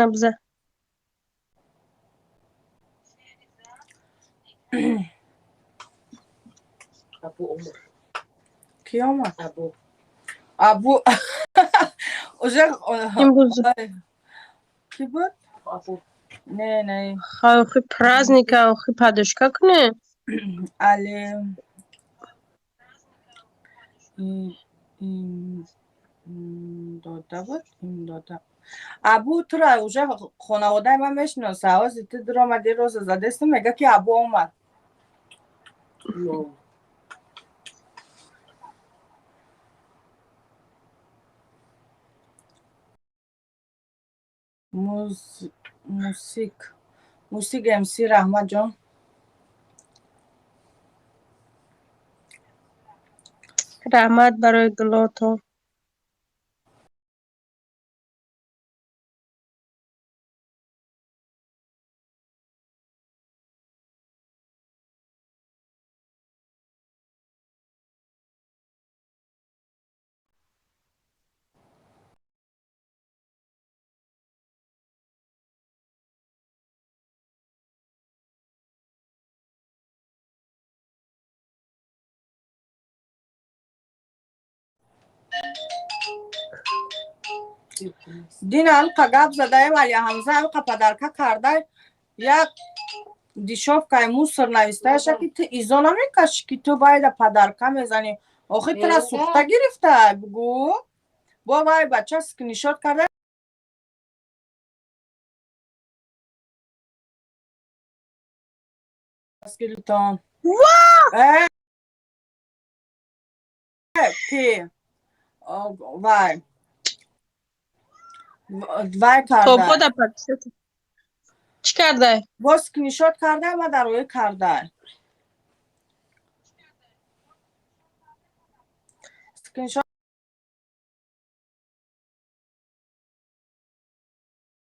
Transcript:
نبزه. ابو عمر کی آمد؟ ابو اوجا این بود کی بود؟ ابو نه خواهی پرازنیکا آخی پادشکا کنه. علی این داده بود این داده ابو تو را اوجا خانواده من میشناسه آزی تو در آمدی روز زده است میگه که ابو آمد نو موسیک موسیک امسی رحمت جان رحمت برای گلاتو. دین القا گپ زده ولی همزه القا پدرکه کرده یک دیشاف که موسر نویسته شد که تو ایزا نمیکش که تو باید پدرکه میزنی آخه تو را سوخته گرفته بگو با وای بچه سکنیشات کرده اسکلتان اه کی وای وای خب کرده خدا پاکست. چی کرده؟ با سکنیشات کرده و در روی کرده سکنیشات